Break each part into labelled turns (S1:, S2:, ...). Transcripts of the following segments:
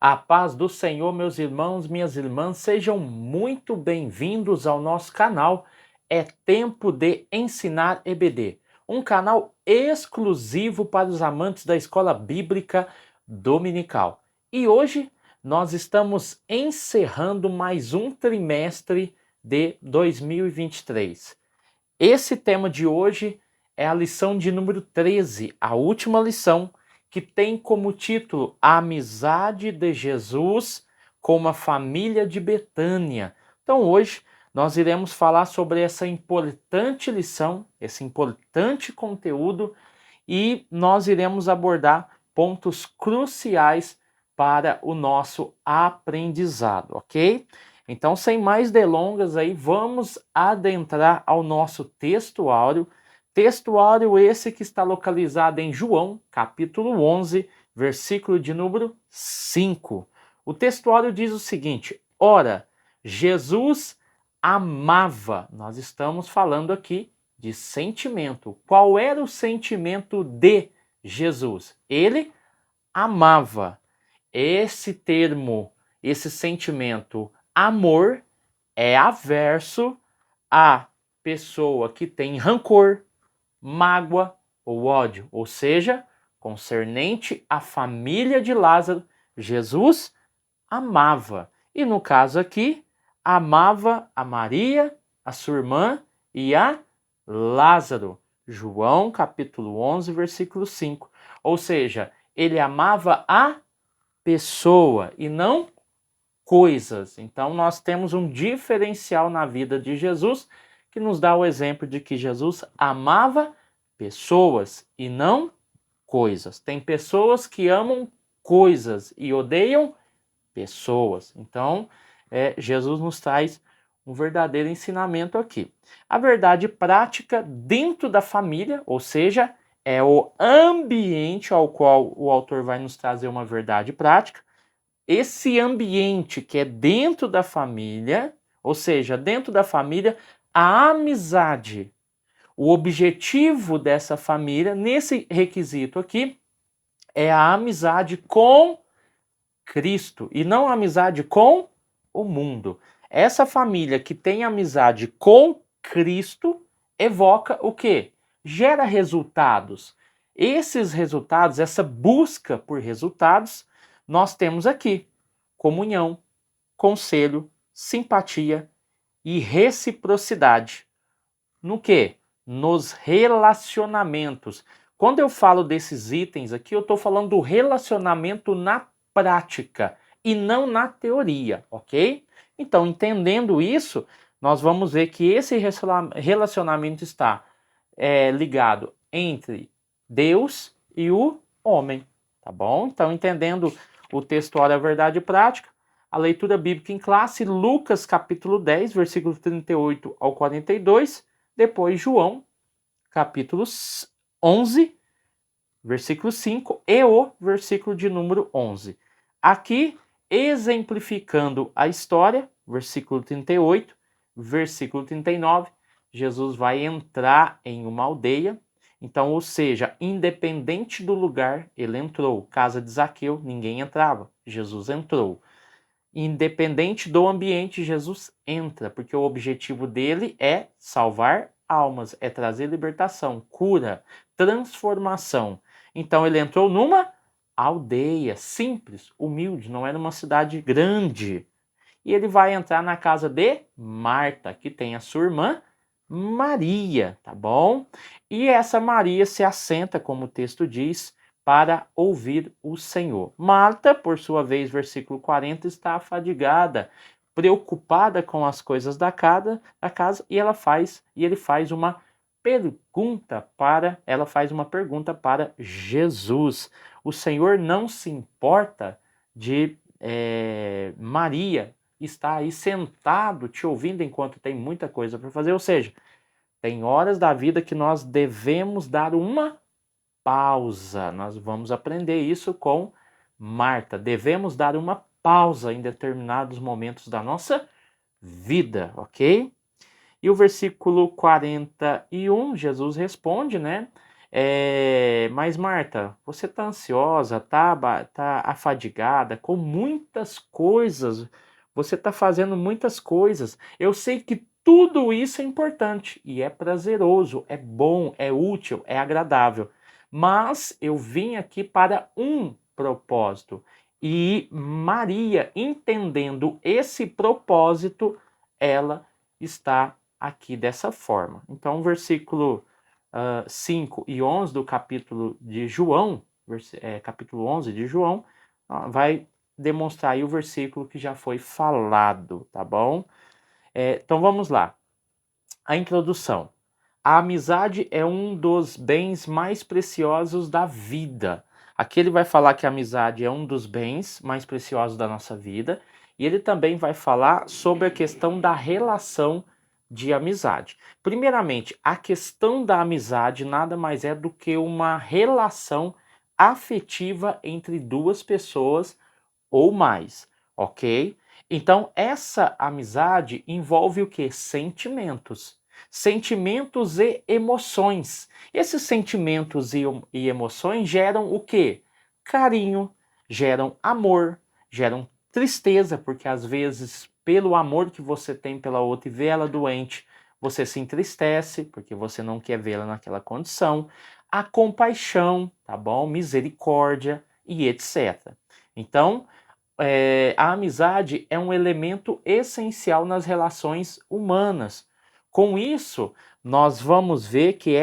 S1: A paz do Senhor, meus irmãos, minhas irmãs, sejam muito bem-vindos ao nosso canal. É tempo de ensinar EBD, um canal exclusivo para os amantes da escola bíblica dominical. E hoje nós estamos encerrando mais um trimestre de 2023. Esse tema de hoje é a lição de número 13, a última lição, que tem como título A Amizade de Jesus com a Família de Betânia. Então hoje nós iremos falar sobre essa importante lição, esse importante conteúdo, e nós iremos abordar pontos cruciais para o nosso aprendizado, ok? Então, sem mais delongas aí, vamos adentrar ao nosso textuário. Textuário esse que está localizado em João, capítulo 11, versículo de número 5. O textuário diz o seguinte: Ora, Jesus amava. Nós estamos falando aqui de sentimento. Qual era o sentimento de Jesus? Ele amava. Esse termo, esse sentimento amor é averso à pessoa que tem rancor, mágoa ou ódio, ou seja, concernente à família de Lázaro, Jesus amava. E no caso aqui, amava a Maria, a sua irmã e a Lázaro. João capítulo 11, versículo 5. Ou seja, ele amava a pessoa e não coisas. Então nós temos um diferencial na vida de Jesus que nos dá o exemplo de que Jesus amava pessoas e não coisas. Tem pessoas que amam coisas e odeiam pessoas. Então, Jesus nos traz um verdadeiro ensinamento aqui. A verdade prática dentro da família, ou seja, é o ambiente ao qual o autor vai nos trazer uma verdade prática. Esse ambiente que é dentro da família, ou seja, dentro da família, a amizade, o objetivo dessa família, nesse requisito aqui, é a amizade com Cristo e não a amizade com o mundo. Essa família que tem amizade com Cristo evoca o quê? Gera resultados. Esses resultados, essa busca por resultados, nós temos aqui comunhão, conselho, simpatia e reciprocidade. No quê? Nos relacionamentos. Quando eu falo desses itens aqui, eu estou falando do relacionamento na prática e não na teoria, ok? Então, entendendo isso, nós vamos ver que esse relacionamento está ligado entre Deus e o homem, tá bom? Então, entendendo o textuário A Verdade Prática, a leitura bíblica em classe, Lucas capítulo 10, versículo 38 ao 42, depois João capítulo 11, versículo 5 e o versículo de número 11. Aqui, exemplificando a história, versículo 38, versículo 39, Jesus vai entrar em uma aldeia. Então, ou seja, independente do lugar, ele entrou. Casa de Zaqueu, ninguém entrava. Jesus entrou. Independente do ambiente, Jesus entra, porque o objetivo dele é salvar almas, é trazer libertação, cura, transformação. Então ele entrou numa aldeia simples, humilde, não era uma cidade grande. E ele vai entrar na casa de Marta, que tem a sua irmã Maria, tá bom? E essa Maria se assenta, como o texto diz, para ouvir o Senhor. Marta, por sua vez, versículo 40, está afadigada, preocupada com as coisas da casa, e ele faz uma pergunta para Jesus. O Senhor não se importa de Maria estar aí sentado te ouvindo enquanto tem muita coisa para fazer, ou seja, tem horas da vida que nós devemos dar uma pausa. Nós vamos aprender isso com Marta. Devemos dar uma pausa em determinados momentos da nossa vida, ok? E o versículo 41, Jesus responde, né? Mas Marta, você está ansiosa, tá afadigada com muitas coisas, você está fazendo muitas coisas. Eu sei que tudo isso é importante e é prazeroso, é bom, é útil, é agradável. Mas eu vim aqui para um propósito. E Maria, entendendo esse propósito, ela está aqui dessa forma. Então, versículo 5 e 11 do capítulo de João, capítulo 11 de João, vai demonstrar aí o versículo que já foi falado, tá bom? Então vamos lá. A introdução. A amizade é um dos bens mais preciosos da vida. Aqui ele vai falar que a amizade é um dos bens mais preciosos da nossa vida, e ele também vai falar sobre a questão da relação de amizade. Primeiramente, a questão da amizade nada mais é do que uma relação afetiva entre duas pessoas ou mais, ok? Então, essa amizade envolve o que? Sentimentos. Sentimentos e emoções. Esses sentimentos e emoções geram o que? Carinho, geram amor, geram tristeza, porque às vezes, pelo amor que você tem pela outra e vê ela doente, você se entristece, porque você não quer vê-la naquela condição. A compaixão, tá bom? Misericórdia e etc. Então, a amizade é um elemento essencial nas relações humanas. Com isso, nós vamos ver que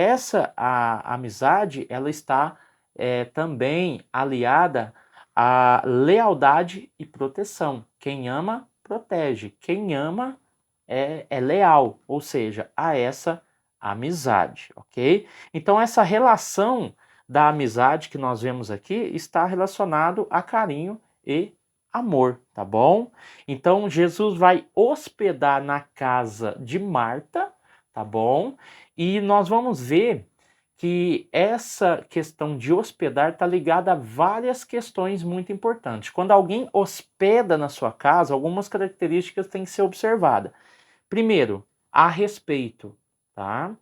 S1: a amizade ela está também aliada à lealdade e proteção. Quem ama, protege. Quem ama é leal, ou seja, a essa amizade, ok? Então, essa relação da amizade que nós vemos aqui está relacionado a carinho e amor, tá bom? Então Jesus vai hospedar na casa de Marta, tá bom? E nós vamos ver que essa questão de hospedar está ligada a várias questões muito importantes. Quando alguém hospeda na sua casa, algumas características têm que ser observadas. Primeiro, há respeito, tá?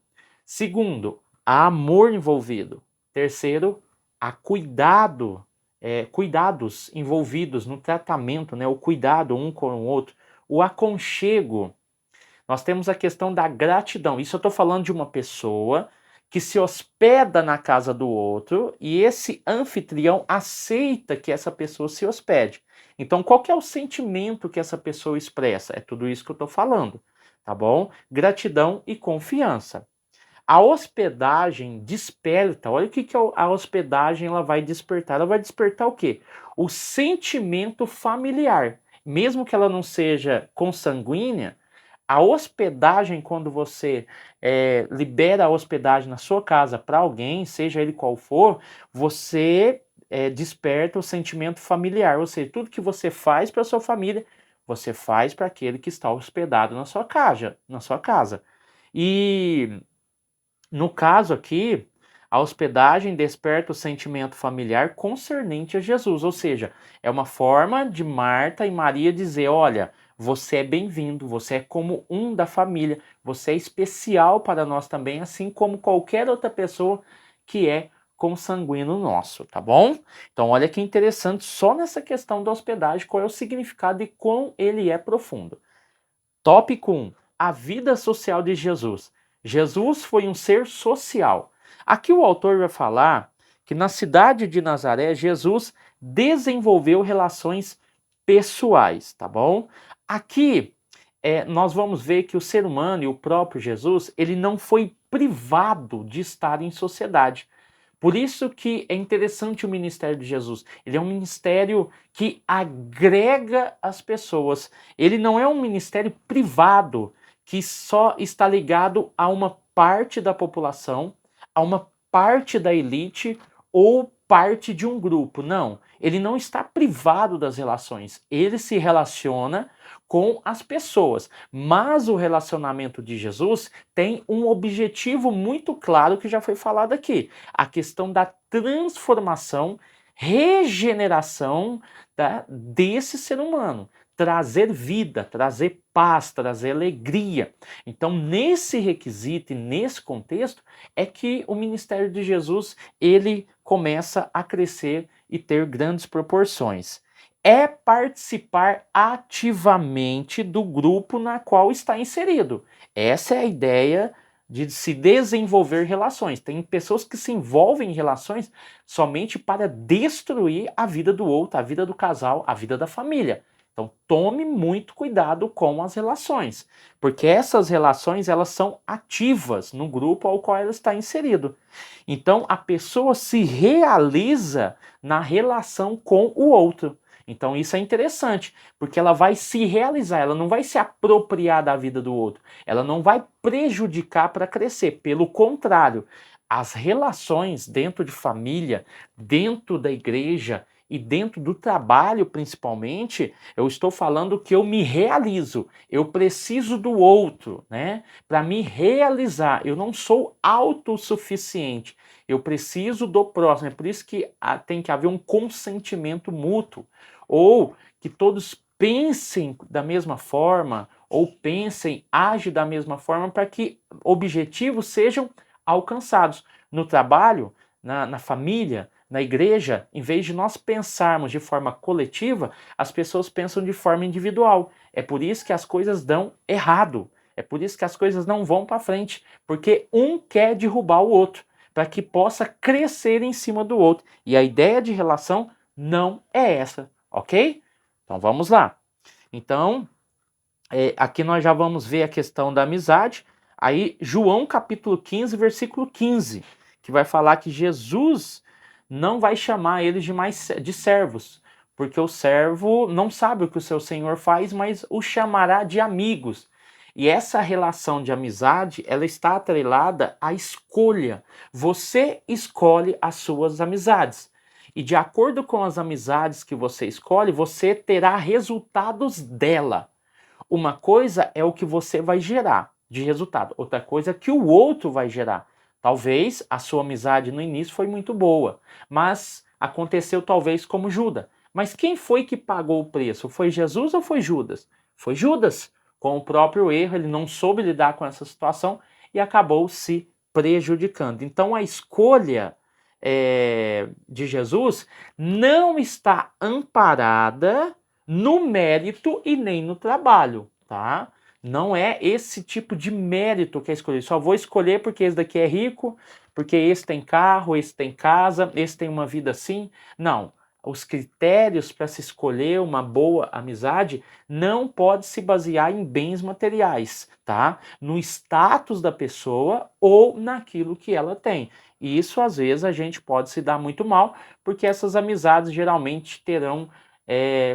S1: Segundo, há amor envolvido. Terceiro, há cuidados envolvidos no tratamento, né? O cuidado um com o outro, o aconchego. Nós temos a questão da gratidão. Isso eu estou falando de uma pessoa que se hospeda na casa do outro e esse anfitrião aceita que essa pessoa se hospede. Então, qual que é o sentimento que essa pessoa expressa? É tudo isso que eu estou falando, tá bom? Gratidão e confiança. A hospedagem desperta, olha o que a hospedagem ela vai despertar. Ela vai despertar o quê? O sentimento familiar. Mesmo que ela não seja consanguínea, a hospedagem, quando você libera a hospedagem na sua casa para alguém, seja ele qual for, você desperta o sentimento familiar. Ou seja, tudo que você faz para sua família, você faz para aquele que está hospedado na sua casa, E no caso aqui, a hospedagem desperta o sentimento familiar concernente a Jesus, ou seja, é uma forma de Marta e Maria dizer: olha, você é bem-vindo, você é como um da família, você é especial para nós também, assim como qualquer outra pessoa que é consanguíneo nosso, tá bom? Então, olha que interessante, só nessa questão da hospedagem, qual é o significado e quão ele é profundo. Tópico 1. A vida social de Jesus. Jesus foi um ser social. Aqui o autor vai falar que na cidade de Nazaré, Jesus desenvolveu relações pessoais, tá bom? Aqui nós vamos ver que o ser humano e o próprio Jesus, ele não foi privado de estar em sociedade. Por isso que é interessante o ministério de Jesus. Ele é um ministério que agrega as pessoas. Ele não é um ministério privado que só está ligado a uma parte da população, a uma parte da elite ou parte de um grupo. Não, ele não está privado das relações. Ele se relaciona com as pessoas. Mas o relacionamento de Jesus tem um objetivo muito claro que já foi falado aqui: a questão da transformação, regeneração tá, desse ser humano, trazer vida, trazer paz, trazer alegria. Então, nesse requisito e nesse contexto é que o ministério de Jesus ele começa a crescer e ter grandes proporções. É participar ativamente do grupo na qual está inserido. Essa é a ideia de se desenvolver relações. Tem pessoas que se envolvem em relações somente para destruir a vida do outro, a vida do casal, a vida da família. Então tome muito cuidado com as relações, porque essas relações elas são ativas no grupo ao qual ela está inserido. Então a pessoa se realiza na relação com o outro. Então isso é interessante, porque ela vai se realizar, ela não vai se apropriar da vida do outro, ela não vai prejudicar para crescer, pelo contrário, as relações dentro de família, dentro da igreja e dentro do trabalho principalmente, eu estou falando que eu me realizo, eu preciso do outro, né, para me realizar, eu não sou autossuficiente, eu preciso do próximo, é por isso que tem que haver um consentimento mútuo, ou que todos pensem da mesma forma, ou pensem, agem da mesma forma, para que objetivos sejam alcançados. No trabalho, na família, na igreja, em vez de nós pensarmos de forma coletiva, as pessoas pensam de forma individual. É por isso que as coisas dão errado. É por isso que as coisas não vão para frente, porque um quer derrubar o outro, para que possa crescer em cima do outro. E a ideia de relação não é essa, ok? Então vamos lá. Então, aqui nós já vamos ver a questão da amizade. Aí, João capítulo 15, versículo 15, que vai falar que Jesus não vai chamar eles de servos, porque o servo não sabe o que o seu senhor faz, mas o chamará de amigos. E essa relação de amizade, ela está atrelada à escolha. Você escolhe as suas amizades. E de acordo com as amizades que você escolhe, você terá resultados dela. Uma coisa é o que você vai gerar de resultado, outra coisa é que o outro vai gerar. Talvez a sua amizade no início foi muito boa, mas aconteceu talvez como Judas. Mas quem foi que pagou o preço? Foi Jesus ou foi Judas? Foi Judas. Com o próprio erro, ele não soube lidar com essa situação e acabou se prejudicando. Então a escolha de Jesus não está amparada no mérito e nem no trabalho, tá? Não é esse tipo de mérito que é escolher. Só vou escolher porque esse daqui é rico, porque esse tem carro, esse tem casa, esse tem uma vida assim. Não. Os critérios para se escolher uma boa amizade não pode se basear em bens materiais, tá? No status da pessoa ou naquilo que ela tem. E isso às vezes a gente pode se dar muito mal, porque essas amizades geralmente terão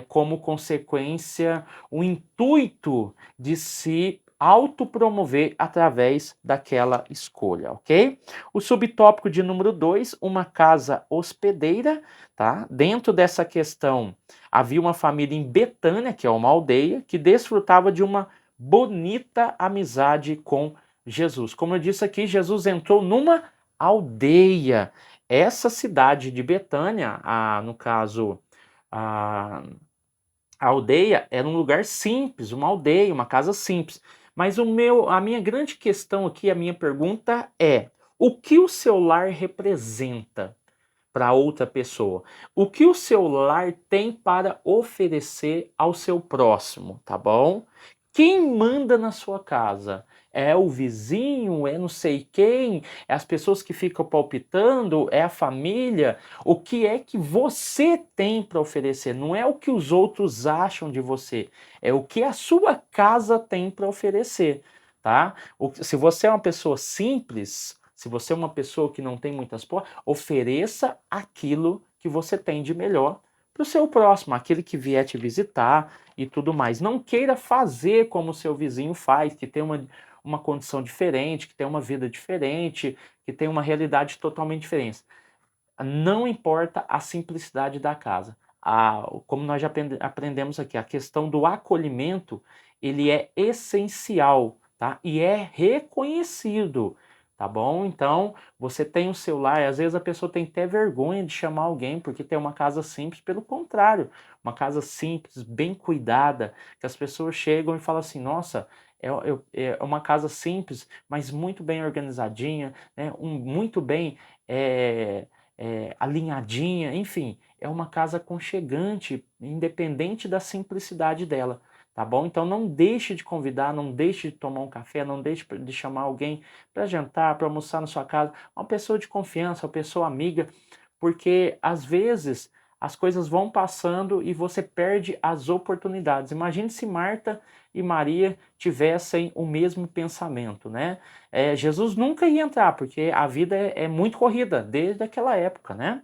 S1: como consequência o intuito de se autopromover através daquela escolha, ok? O subtópico de número 2, uma casa hospedeira, tá? Dentro dessa questão, havia uma família em Betânia, que é uma aldeia, que desfrutava de uma bonita amizade com Jesus. Como eu disse aqui, Jesus entrou numa aldeia. Essa cidade de Betânia, no caso, a, a aldeia era um lugar simples, uma aldeia, uma casa simples. Mas a minha grande questão aqui, a minha pergunta é: o que o seu lar representa para outra pessoa? O que o seu lar tem para oferecer ao seu próximo, tá bom? Quem manda na sua casa? É o vizinho? É não sei quem? É as pessoas que ficam palpitando? É a família? O que é que você tem para oferecer? Não é o que os outros acham de você, é o que a sua casa tem para oferecer, tá? Se você é uma pessoa simples, se você é uma pessoa que não tem muitas porras, ofereça aquilo que você tem de melhor para o seu próximo, aquele que vier te visitar e tudo mais. Não queira fazer como o seu vizinho faz, que tem uma condição diferente, que tem uma vida diferente, que tem uma realidade totalmente diferente. Não importa a simplicidade da casa. Como nós já aprendemos aqui, a questão do acolhimento, ele é essencial, tá? E é reconhecido tá bom? Então, você tem um celular, às vezes a pessoa tem até vergonha de chamar alguém porque tem uma casa simples, pelo contrário, uma casa simples, bem cuidada, que as pessoas chegam e falam assim, nossa, é uma casa simples, mas muito bem organizadinha, né? Muito bem alinhadinha, enfim, é uma casa aconchegante, independente da simplicidade dela. Tá bom? Então não deixe de convidar, não deixe de tomar um café, não deixe de chamar alguém para jantar, para almoçar na sua casa, uma pessoa de confiança, uma pessoa amiga, porque às vezes as coisas vão passando e você perde as oportunidades. Imagine se Marta e Maria tivessem o mesmo pensamento, né? Jesus nunca ia entrar, porque a vida é muito corrida desde aquela época, né?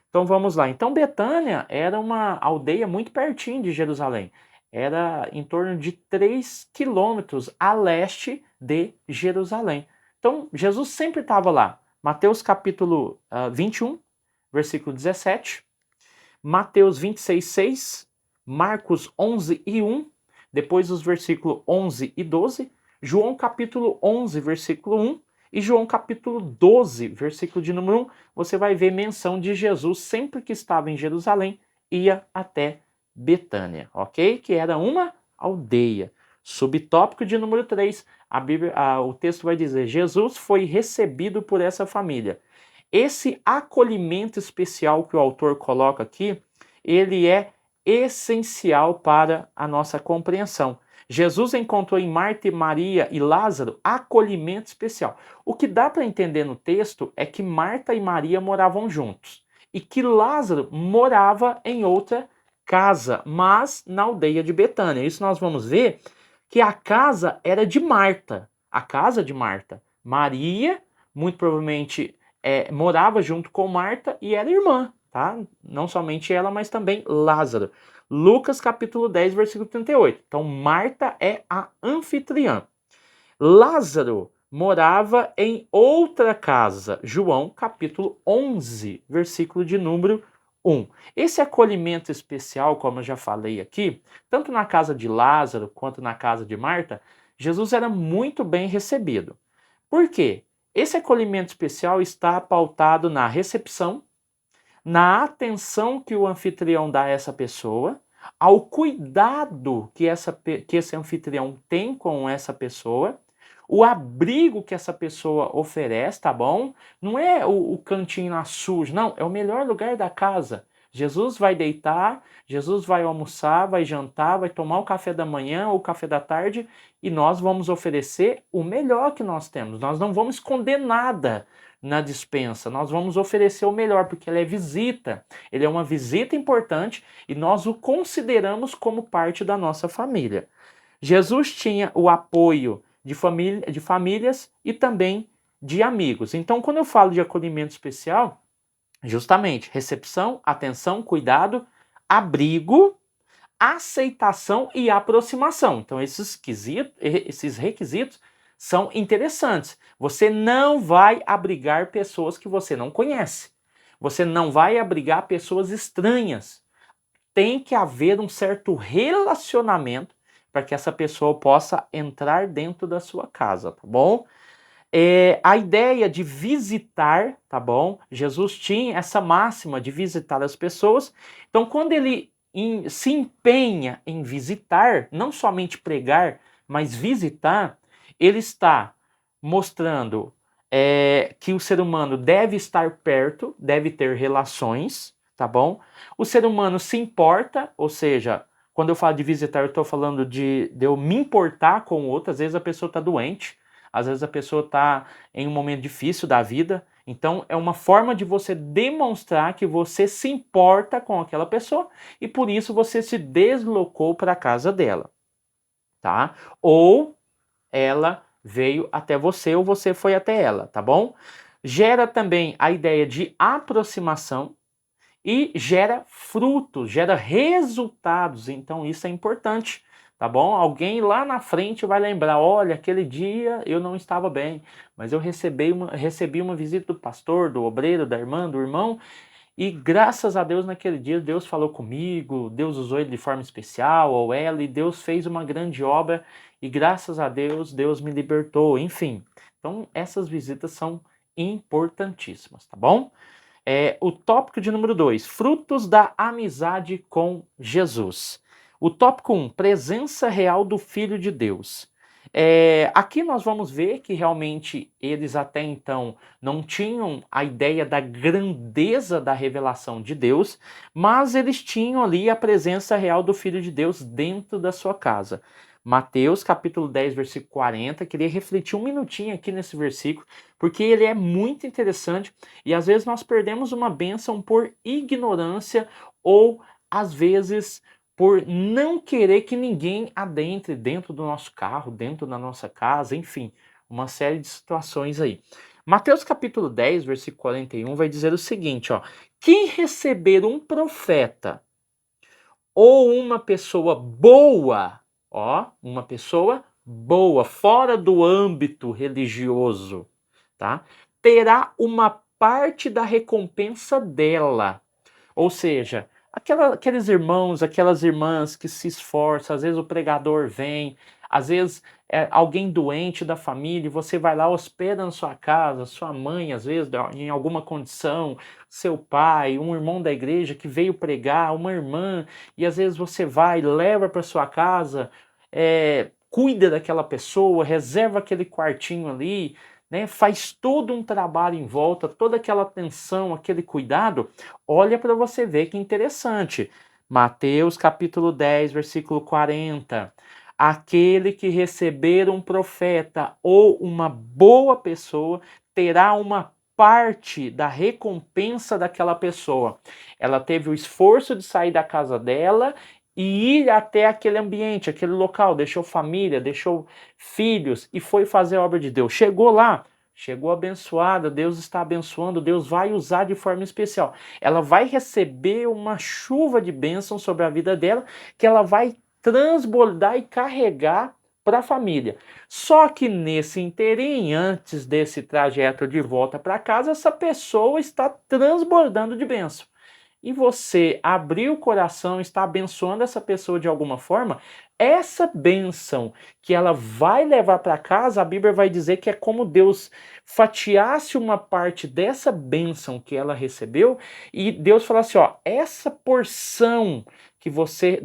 S1: Então vamos lá. Então Betânia era uma aldeia muito pertinho de Jerusalém. Era em torno de 3 quilômetros a leste de Jerusalém. Então Jesus sempre estava lá. Mateus capítulo 21, versículo 17. Mateus 26, 6. Marcos 11 e 1. Depois os versículos 11 e 12. João capítulo 11, versículo 1. E João capítulo 12, versículo de número 1, você vai ver menção de Jesus sempre que estava em Jerusalém, ia até Betânia, ok? Que era uma aldeia. Subtópico de número 3, o texto vai dizer, Jesus foi recebido por essa família. Esse acolhimento especial que o autor coloca aqui, ele é essencial para a nossa compreensão. Jesus encontrou em Marta, Maria e Lázaro acolhimento especial. O que dá para entender no texto é que Marta e Maria moravam juntos e que Lázaro morava em outra casa, mas na aldeia de Betânia. Isso nós vamos ver que a casa era de Marta, a casa de Marta. Maria, muito provavelmente, morava junto com Marta e era irmã, tá? Não somente ela, mas também Lázaro. Lucas capítulo 10, versículo 38. Então, Marta é a anfitriã. Lázaro morava em outra casa. João capítulo 11, versículo de número 1. Esse acolhimento especial, como eu já falei aqui, tanto na casa de Lázaro quanto na casa de Marta, Jesus era muito bem recebido. Por quê? Esse acolhimento especial está pautado na recepção, na atenção que o anfitrião dá a essa pessoa, ao cuidado que esse anfitrião tem com essa pessoa, o abrigo que essa pessoa oferece, tá bom? Não é o cantinho na suja, não, é o melhor lugar da casa. Jesus vai deitar, Jesus vai almoçar, vai jantar, vai tomar o café da manhã ou o café da tarde e nós vamos oferecer o melhor que nós temos. Nós não vamos esconder nada na dispensa, nós vamos oferecer o melhor, porque ele é visita, ele é uma visita importante e nós o consideramos como parte da nossa família. Jesus tinha o apoio de famílias e também de amigos. Então, quando eu falo de acolhimento especial, justamente recepção, atenção, cuidado, abrigo, aceitação e aproximação. Então, esses requisitos são interessantes. Você não vai abrigar pessoas que você não conhece. Você não vai abrigar pessoas estranhas. Tem que haver um certo relacionamento para que essa pessoa possa entrar dentro da sua casa, tá bom? A ideia de visitar, tá bom? Jesus tinha essa máxima de visitar as pessoas. Então, quando ele se empenha em visitar, não somente pregar, mas visitar, ele está mostrando que o ser humano deve estar perto, deve ter relações, tá bom? O ser humano se importa, ou seja, quando eu falo de visitar, eu estou falando de eu me importar com o outro. Às vezes a pessoa está doente, às vezes a pessoa está em um momento difícil da vida. Então é uma forma de você demonstrar que você se importa com aquela pessoa e por isso você se deslocou para a casa dela, tá? Ou ela veio até você ou você foi até ela, tá bom? Gera também a ideia de aproximação e gera frutos, gera resultados. Então isso é importante, tá bom? Alguém lá na frente vai lembrar, olha, aquele dia eu não estava bem, mas eu recebi uma visita do pastor, do obreiro, da irmã, do irmão, e graças a Deus naquele dia Deus falou comigo, Deus usou ele de forma especial, ou ela, e Deus fez uma grande obra, e graças a Deus, Deus me libertou, enfim. Então, essas visitas são importantíssimas, tá bom? O tópico de número 2, frutos da amizade com Jesus. O tópico 1, presença real do Filho de Deus. Aqui nós vamos ver que realmente eles até então não tinham a ideia da grandeza da revelação de Deus, mas eles tinham ali a presença real do Filho de Deus dentro da sua casa. Mateus capítulo 10, versículo 40, queria refletir um minutinho aqui nesse versículo, porque ele é muito interessante e às vezes nós perdemos uma bênção por ignorância ou às vezes por não querer que ninguém adentre dentro do nosso carro, dentro da nossa casa, enfim, uma série de situações aí. Mateus capítulo 10, versículo 41 vai dizer o seguinte, ó: quem receber um profeta ou uma pessoa boa, uma pessoa boa, fora do âmbito religioso, tá? Terá uma parte da recompensa dela. Ou seja, aqueles irmãos, aquelas irmãs que se esforçam, às vezes o pregador vem, às vezes alguém doente da família, você vai lá, hospeda na sua casa, sua mãe, às vezes, em alguma condição, seu pai, um irmão da igreja que veio pregar, uma irmã, e às vezes você vai, leva para sua casa, cuida daquela pessoa, reserva aquele quartinho ali, né, faz todo um trabalho em volta, toda aquela atenção, aquele cuidado. Olha para você ver que interessante. Mateus capítulo 10, versículo 40. Aquele que receber um profeta ou uma boa pessoa terá uma parte da recompensa daquela pessoa. Ela teve o esforço de sair da casa dela e ir até aquele ambiente, aquele local, deixou família, deixou filhos e foi fazer a obra de Deus. Chegou lá, chegou abençoada, Deus está abençoando, Deus vai usar de forma especial. Ela vai receber uma chuva de bênção sobre a vida dela, que ela vai transbordar e carregar para a família. Só que nesse inteirinho, antes desse trajeto de volta para casa, essa pessoa está transbordando de bênção. E você abrir o coração, está abençoando essa pessoa de alguma forma, essa bênção que ela vai levar para casa, a Bíblia vai dizer que é como Deus fatiasse uma parte dessa bênção que ela recebeu e Deus fala assim, ó, essa porção que você,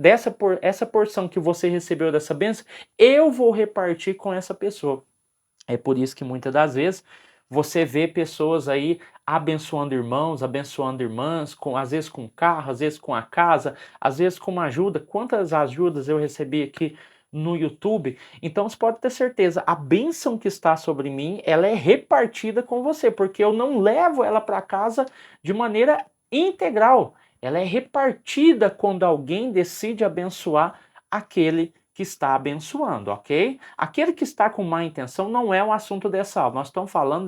S1: essa porção que você recebeu dessa bênção, eu vou repartir com essa pessoa. É por isso que muitas das vezes você vê pessoas aí abençoando irmãos, abençoando irmãs, às vezes com carro, às vezes com a casa, às vezes com uma ajuda. Quantas ajudas eu recebi aqui no YouTube? Então você pode ter certeza, a bênção que está sobre mim, ela é repartida com você, porque eu não levo ela para casa de maneira integral. Ela é repartida quando alguém decide abençoar aquele que está abençoando, ok? Aquele que está com má intenção não é o assunto dessa aula. Nós estamos falando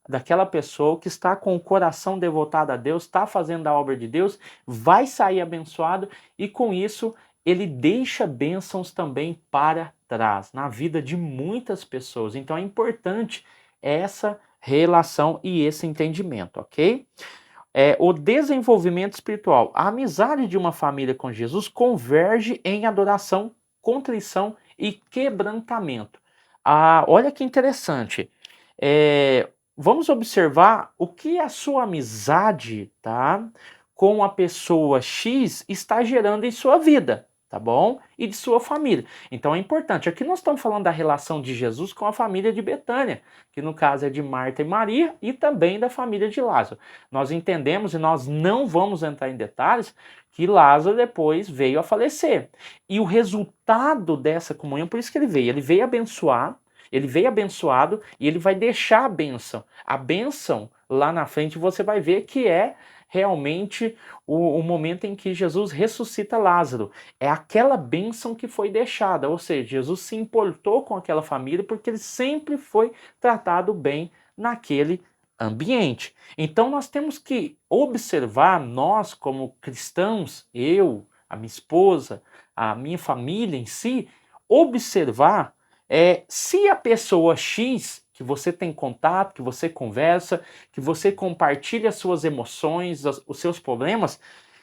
S1: daquela pessoa que está com o coração devotado a Deus, está fazendo a obra de Deus, vai sair abençoado e com isso ele deixa bênçãos também para trás, na vida de muitas pessoas. Então é importante essa relação e esse entendimento, ok? O desenvolvimento espiritual. A amizade de uma família com Jesus converge em adoração, contrição e quebrantamento. Olha que interessante. Vamos observar o que a sua amizade, tá, com a pessoa X está gerando em sua vida, tá bom? E de sua família. Então é importante. Aqui nós estamos falando da relação de Jesus com a família de Betânia, que no caso é de Marta e Maria, e também da família de Lázaro. Nós entendemos, e nós não vamos entrar em detalhes, que Lázaro depois veio a falecer. E o resultado dessa comunhão, por isso que ele veio abençoar, ele veio abençoado e ele vai deixar a bênção. A bênção, lá na frente, você vai ver que é realmente o momento em que Jesus ressuscita Lázaro. É aquela bênção que foi deixada, ou seja, Jesus se importou com aquela família porque ele sempre foi tratado bem naquele ambiente. Então nós temos que observar, nós como cristãos, eu, a minha esposa, a minha família em si, observar se a pessoa X que você tem contato, que você conversa, que você compartilha suas emoções, os seus problemas,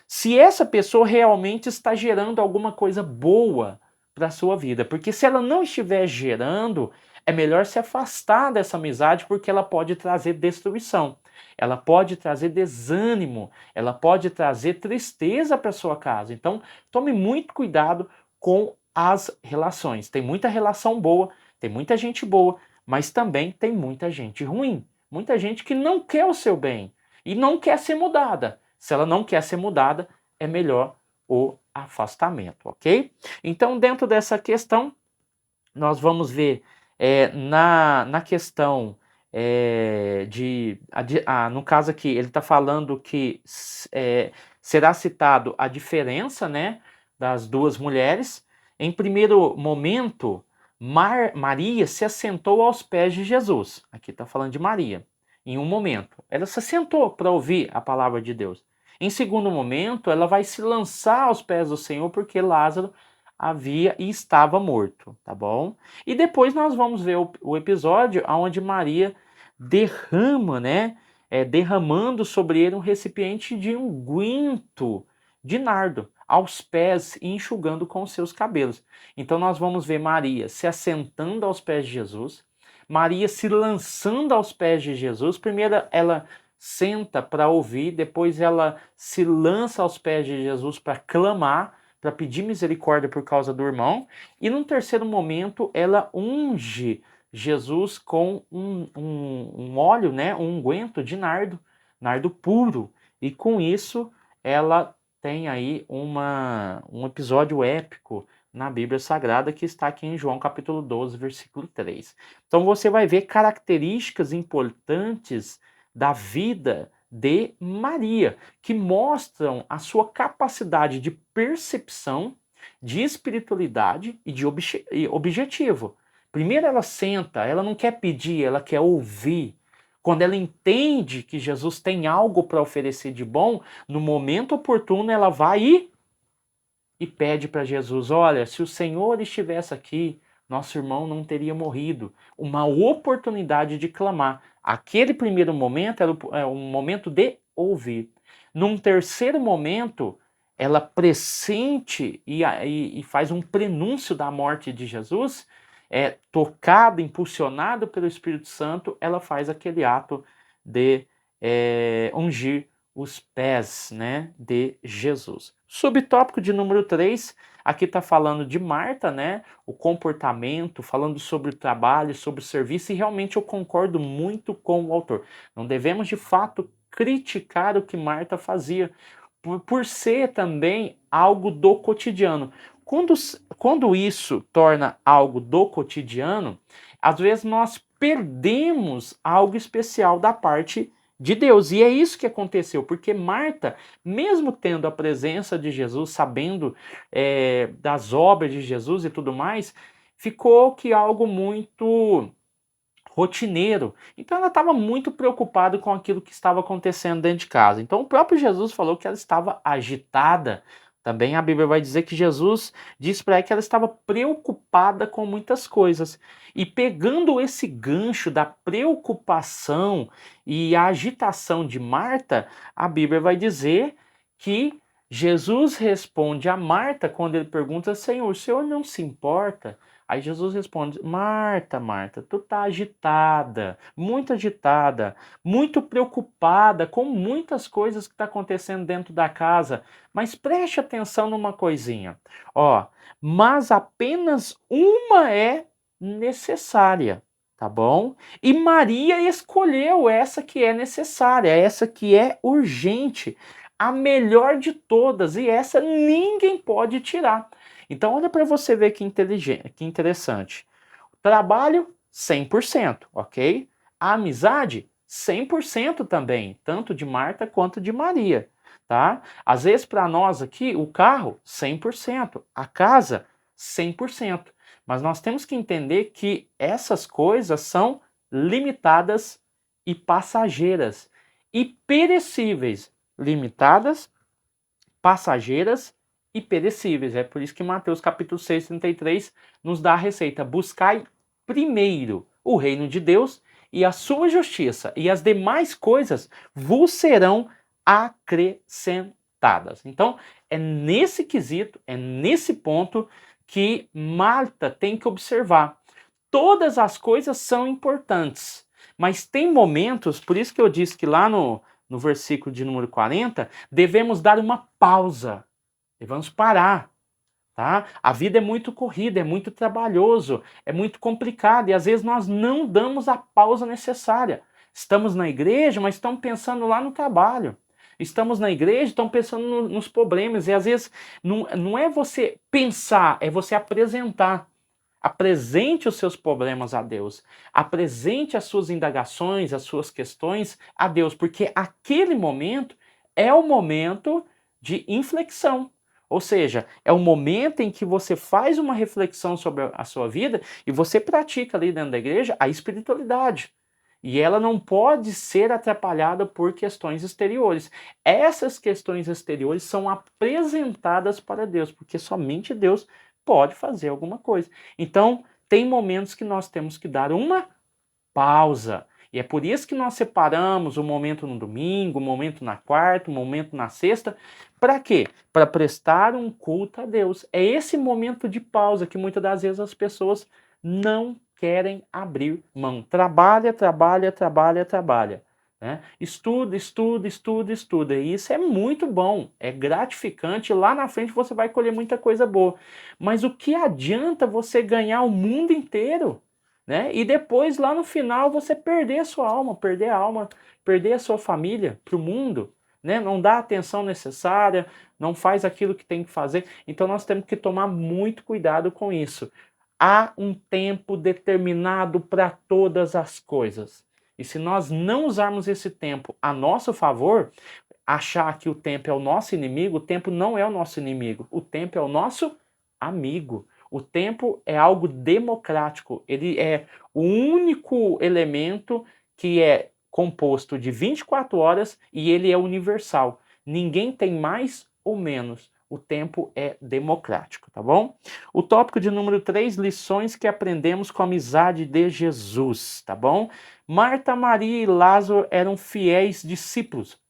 S1: se essa pessoa realmente está gerando alguma coisa boa para a sua vida. Porque se ela não estiver gerando, é melhor se afastar dessa amizade porque ela pode trazer destruição, ela pode trazer desânimo, ela pode trazer tristeza para sua casa. Então, tome muito cuidado com as relações. Tem muita relação boa, tem muita gente boa, mas também tem muita gente ruim. Muita gente que não quer o seu bem e não quer ser mudada. Se ela não quer ser mudada, é melhor o afastamento, ok? Então, dentro dessa questão, nós vamos ver na questão no caso aqui, ele está falando que será citado a diferença, né, das duas mulheres. Em primeiro momento, Maria se assentou aos pés de Jesus. Aqui está falando de Maria. Em um momento, ela se assentou para ouvir a palavra de Deus. Em segundo momento, ela vai se lançar aos pés do Senhor porque Lázaro havia e estava morto, tá bom? E depois nós vamos ver o episódio onde Maria derrama, né? Derramando sobre ele um recipiente de unguento de nardo aos pés e enxugando com os seus cabelos. Então nós vamos ver Maria se assentando aos pés de Jesus, Maria se lançando aos pés de Jesus. Primeiro ela senta para ouvir, depois ela se lança aos pés de Jesus para clamar, para pedir misericórdia por causa do irmão, e num terceiro momento ela unge Jesus com um óleo, né, um unguento de nardo puro, e com isso ela tem aí um episódio épico na Bíblia Sagrada que está aqui em João capítulo 12, versículo 3. Então você vai ver características importantes da vida de Maria, que mostram a sua capacidade de percepção, de espiritualidade e de objetivo. Primeiro ela senta, ela não quer pedir, ela quer ouvir. Quando ela entende que Jesus tem algo para oferecer de bom, no momento oportuno ela vai e pede para Jesus: olha, se o Senhor estivesse aqui, nosso irmão não teria morrido. Uma oportunidade de clamar. Aquele primeiro momento era um momento de ouvir. Num terceiro momento, ela pressente e faz um prenúncio da morte de Jesus, tocada, impulsionada pelo Espírito Santo, ela faz aquele ato de ungir os pés, né, de Jesus. Subtópico de número 3, aqui está falando de Marta, né, o comportamento, falando sobre o trabalho, sobre o serviço, e realmente eu concordo muito com o autor. Não devemos, de fato, criticar o que Marta fazia, por ser também algo do cotidiano. Quando isso torna algo do cotidiano, às vezes nós perdemos algo especial da parte de Deus. E é isso que aconteceu, porque Marta, mesmo tendo a presença de Jesus, sabendo das obras de Jesus e tudo mais, ficou que algo muito rotineiro. Então ela estava muito preocupada com aquilo que estava acontecendo dentro de casa. Então o próprio Jesus falou que ela estava agitada. Também a Bíblia vai dizer que Jesus diz para ela que ela estava preocupada com muitas coisas. E pegando esse gancho da preocupação e a agitação de Marta, a Bíblia vai dizer que Jesus responde a Marta quando ele pergunta: Senhor, o Senhor não se importa? Aí Jesus responde: Marta, Marta, tu tá agitada, muito preocupada com muitas coisas que tá acontecendo dentro da casa, mas preste atenção numa coisinha. Ó, mas apenas uma é necessária, tá bom? E Maria escolheu essa que é necessária, essa que é urgente, a melhor de todas, e essa ninguém pode tirar. Então olha para você ver que inteligente, que interessante. Trabalho 100%, ok? A amizade 100% também, tanto de Marta quanto de Maria, tá? Às vezes para nós aqui o carro 100%, a casa 100%. Mas nós temos que entender que essas coisas são limitadas e passageiras e perecíveis. Limitadas, passageiras e perecíveis. É por isso que Mateus capítulo 6, 33 nos dá a receita: buscai primeiro o reino de Deus e a sua justiça, e as demais coisas vos serão acrescentadas. Então, é nesse quesito, é nesse ponto que Marta tem que observar. Todas as coisas são importantes, mas tem momentos, por isso que eu disse que lá no versículo de número 40, devemos dar uma pausa, devemos parar. Tá? A vida é muito corrida, é muito trabalhoso, é muito complicado e às vezes nós não damos a pausa necessária. Estamos na igreja, mas estamos pensando lá no trabalho. Estamos na igreja, estamos pensando nos problemas e às vezes não é você pensar, é você apresentar. Apresente os seus problemas a Deus. Apresente as suas indagações, as suas questões a Deus, porque aquele momento é o momento de inflexão. Ou seja, é o momento em que você faz uma reflexão sobre a sua vida e você pratica ali dentro da igreja a espiritualidade. E ela não pode ser atrapalhada por questões exteriores. Essas questões exteriores são apresentadas para Deus, porque somente Deus pode fazer alguma coisa. Então, tem momentos que nós temos que dar uma pausa. E é por isso que nós separamos o momento no domingo, o momento na quarta, o momento na sexta. Para quê? Para prestar um culto a Deus. É esse momento de pausa que muitas das vezes as pessoas não querem abrir mão. Trabalha, trabalha, trabalha, trabalha. Né? Estuda, estuda, estuda, estuda. E isso é muito bom, é gratificante. Lá na frente você vai colher muita coisa boa. Mas o que adianta você ganhar o mundo inteiro? Né? E depois, lá no final, você perder a sua alma, perder a sua família para o mundo, né? Não dá a atenção necessária, não faz aquilo que tem que fazer. Então nós temos que tomar muito cuidado com isso. Há um tempo determinado para todas as coisas. E se nós não usarmos esse tempo a nosso favor, achar que o tempo é o nosso inimigo, o tempo não é o nosso inimigo, o tempo é o nosso amigo. O tempo é algo democrático, ele é o único elemento que é composto de 24 horas e ele é universal. Ninguém tem mais ou menos. O tempo é democrático, tá bom? O tópico de número 3, lições que aprendemos com a amizade de Jesus, tá bom? Marta, Maria e Lázaro eram fiéis discípulos.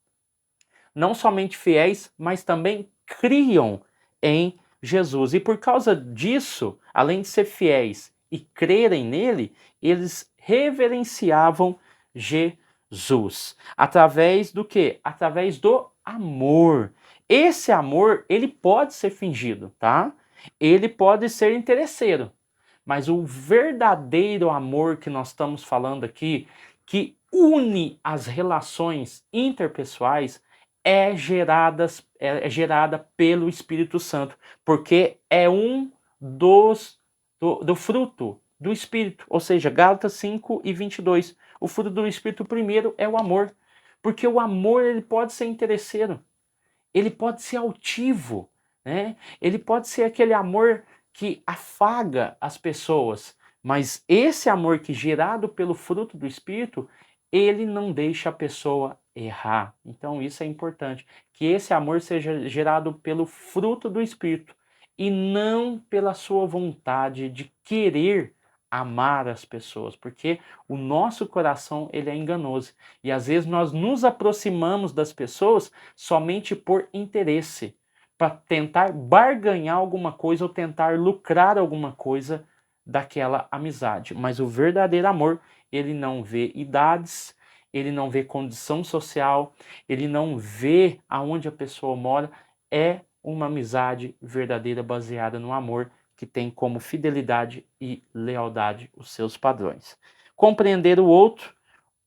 S1: Não somente fiéis, mas também criam em Jesus. E por causa disso, além de ser fiéis e crerem nele, eles reverenciavam Jesus. Através do quê? Através do amor. Esse amor, ele pode ser fingido, tá? Ele pode ser interesseiro. Mas o verdadeiro amor que nós estamos falando aqui, que une as relações interpessoais, é gerada pelo Espírito Santo, porque é um do fruto do Espírito, ou seja, Gálatas 5:22. O fruto do Espírito primeiro é o amor, porque o amor ele pode ser interesseiro, ele pode ser altivo, né? Ele pode ser aquele amor que afaga as pessoas, mas esse amor que gerado pelo fruto do Espírito, ele não deixa a pessoa errar. Então isso é importante, que esse amor seja gerado pelo fruto do Espírito e não pela sua vontade de querer amar as pessoas, porque o nosso coração ele é enganoso e às vezes nós nos aproximamos das pessoas somente por interesse, para tentar barganhar alguma coisa ou tentar lucrar alguma coisa daquela amizade. Mas o verdadeiro amor, ele não vê idades, ele não vê condição social, ele não vê aonde a pessoa mora, é uma amizade verdadeira baseada no amor que tem como fidelidade e lealdade os seus padrões. Compreender o outro,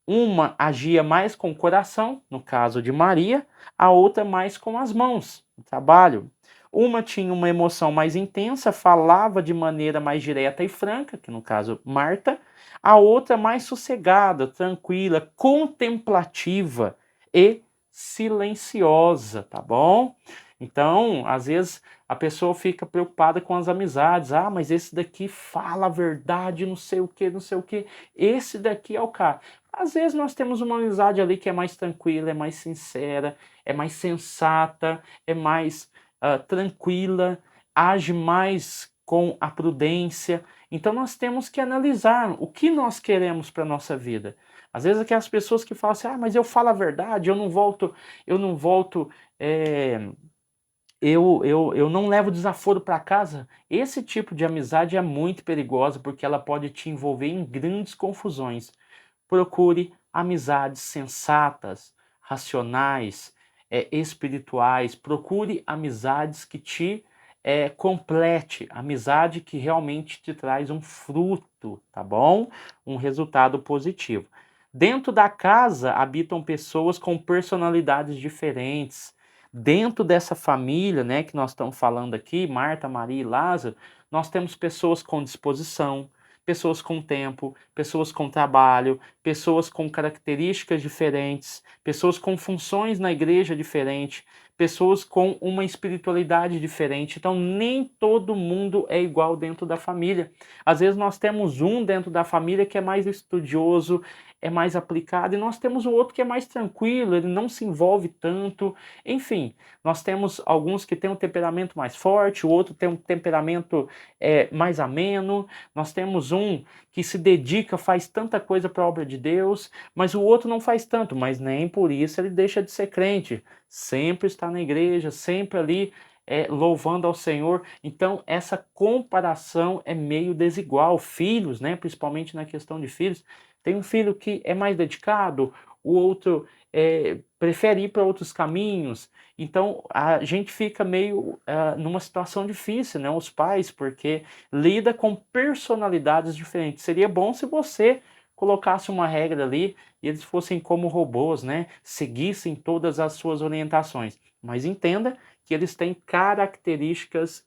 S1: uma agia mais com o coração, no caso de Maria, a outra mais com as mãos, no trabalho. Uma tinha uma emoção mais intensa, falava de maneira mais direta e franca, que no caso Marta, a outra mais sossegada, tranquila, contemplativa e silenciosa, tá bom? Então, às vezes a pessoa fica preocupada com as amizades. Ah, mas esse daqui fala a verdade, não sei o que, não sei o que. Esse daqui é o cara. Às vezes nós temos uma amizade ali que é mais tranquila, é mais sincera, é mais sensata, é mais tranquila, age mais com a prudência. Então nós temos que analisar o que nós queremos para a nossa vida. Às vezes aquelas pessoas que falam assim, ah, mas eu falo a verdade, eu não volto eu não levo desaforo para casa. Esse tipo de amizade é muito perigosa porque ela pode te envolver em grandes confusões. Procure amizades sensatas, racionais, espirituais. Procure amizades que te complete, amizade que realmente te traz um fruto, tá bom? Um resultado positivo. Dentro da casa habitam pessoas com personalidades diferentes. Dentro dessa família, né, que nós estamos falando aqui, Marta, Maria e Lázaro, nós temos pessoas com disposição, pessoas com tempo, pessoas com trabalho, pessoas com características diferentes, pessoas com funções na igreja diferentes, pessoas com uma espiritualidade diferente. Então, nem todo mundo é igual dentro da família. Às vezes nós temos um dentro da família que é mais estudioso, é mais aplicado, e nós temos o outro que é mais tranquilo, ele não se envolve tanto. Enfim, nós temos alguns que têm um temperamento mais forte, o outro tem um temperamento mais ameno. Nós temos um que se dedica, faz tanta coisa para a obra de Deus, mas o outro não faz tanto, mas nem por isso ele deixa de ser crente. Sempre está na igreja, sempre ali louvando ao Senhor. Então, essa comparação é meio desigual. Filhos, né, principalmente na questão de filhos, tem um filho que é mais dedicado, o outro prefere ir para outros caminhos. Então a gente fica meio numa situação difícil, né? Os pais, porque lida com personalidades diferentes. Seria bom se você colocasse uma regra ali e eles fossem como robôs, né? Seguissem todas as suas orientações. Mas entenda que eles têm características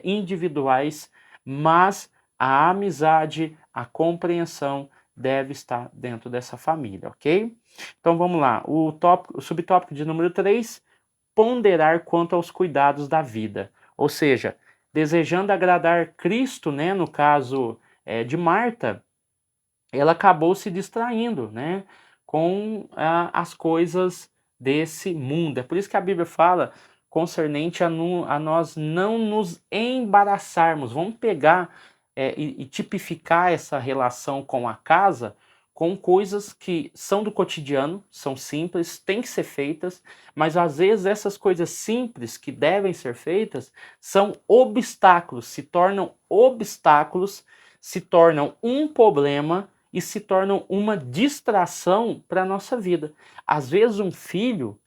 S1: individuais, mas a amizade, a compreensão deve estar dentro dessa família, ok? Então vamos lá, o subtópico de número 3, ponderar quanto aos cuidados da vida. Ou seja, desejando agradar Cristo, né, no caso de Marta, ela acabou se distraindo, né, com as coisas desse mundo. É por isso que a Bíblia fala concernente a nós não nos embaraçarmos. Vamos pegar e tipificar essa relação com a casa com coisas que são do cotidiano, são simples, têm que ser feitas, mas às vezes essas coisas simples que devem ser feitas são obstáculos, se tornam obstáculos, se tornam um problema e se tornam uma distração para a nossa vida. Às vezes um filho,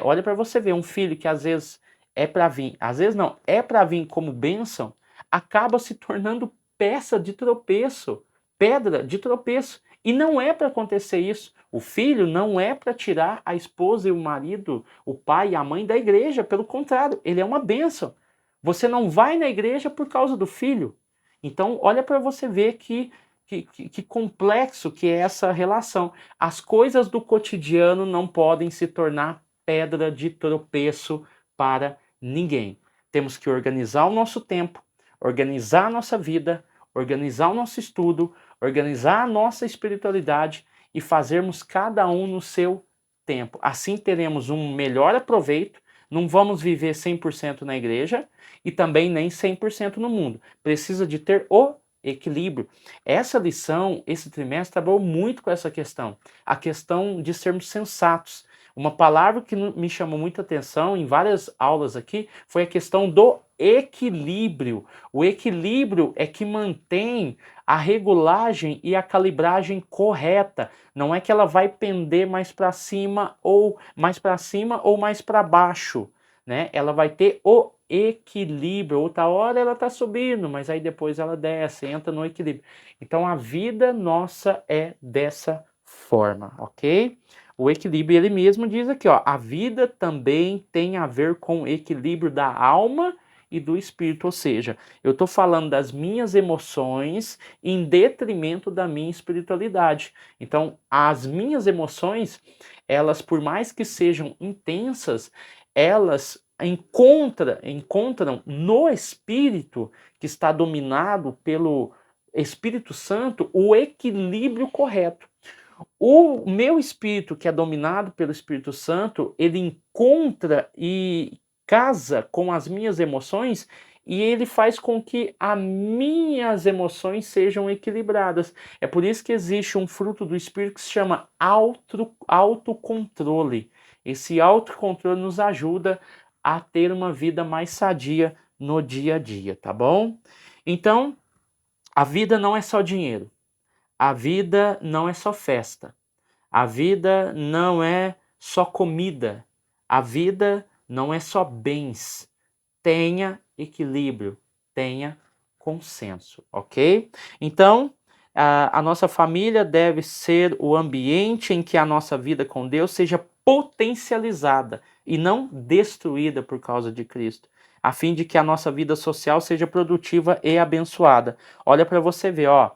S1: olha para você ver, um filho que às vezes é para vir, às vezes não, é para vir como bênção, acaba se tornando peça de tropeço, pedra de tropeço. E não é para acontecer isso. O filho não é para tirar a esposa e o marido, o pai e a mãe da igreja. Pelo contrário, ele é uma bênção. Você não vai na igreja por causa do filho. Então, olha para você ver que complexo que é essa relação. As coisas do cotidiano não podem se tornar pedra de tropeço para ninguém. Temos que organizar o nosso tempo, organizar a nossa vida, organizar o nosso estudo, organizar a nossa espiritualidade e fazermos cada um no seu tempo. Assim teremos um melhor aproveito, não vamos viver 100% na igreja e também nem 100% no mundo. Precisa de ter o equilíbrio. Essa lição, esse trimestre, trabalhou muito com essa questão. A questão de sermos sensatos. Uma palavra que me chamou muita atenção em várias aulas aqui foi a questão do equilíbrio. O equilíbrio é que mantém a regulagem e a calibragem correta. Não é que ela vai pender mais para cima ou mais para baixo, né? Ela vai ter o equilíbrio. Outra hora ela está subindo, mas aí depois ela desce, entra no equilíbrio. Então a vida nossa é dessa forma, ok? O equilíbrio, ele mesmo diz aqui, ó, a vida também tem a ver com o equilíbrio da alma e do espírito, ou seja, eu estou falando das minhas emoções em detrimento da minha espiritualidade. Então, as minhas emoções, elas, por mais que sejam intensas, elas encontram no espírito que está dominado pelo Espírito Santo o equilíbrio correto. O meu espírito, que é dominado pelo Espírito Santo, ele encontra e casa com as minhas emoções e ele faz com que as minhas emoções sejam equilibradas. É por isso que existe um fruto do Espírito que se chama autocontrole. Esse autocontrole nos ajuda a ter uma vida mais sadia no dia a dia, tá bom? Então, a vida não é só dinheiro, a vida não é só festa, a vida não é só comida, a vida não é só bens. Tenha equilíbrio, tenha consenso, ok? Então, a nossa família deve ser o ambiente em que a nossa vida com Deus seja potencializada e não destruída por causa de Cristo, a fim de que a nossa vida social seja produtiva e abençoada. Olha para você ver, ó,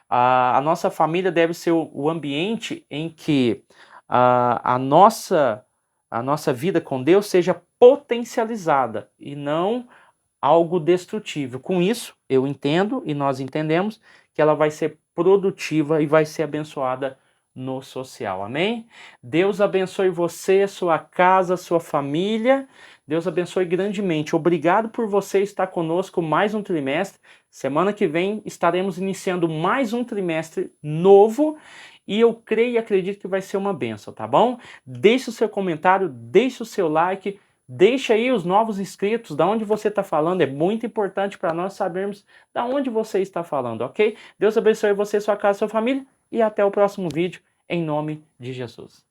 S1: a nossa família deve ser o ambiente em que a nossa vida com Deus seja potencializada e não algo destrutivo. Com isso, eu entendo e nós entendemos que ela vai ser produtiva e vai ser abençoada no social. Amém? Deus abençoe você, sua casa, sua família. Deus abençoe grandemente. Obrigado por você estar conosco mais um trimestre. Semana que vem estaremos iniciando mais um trimestre novo e eu creio e acredito que vai ser uma bênção, tá bom? Deixe o seu comentário, deixe o seu like. Deixa aí os novos inscritos, da onde você está falando, é muito importante para nós sabermos da onde você está falando, ok? Deus abençoe você, sua casa, sua família e até o próximo vídeo, em nome de Jesus.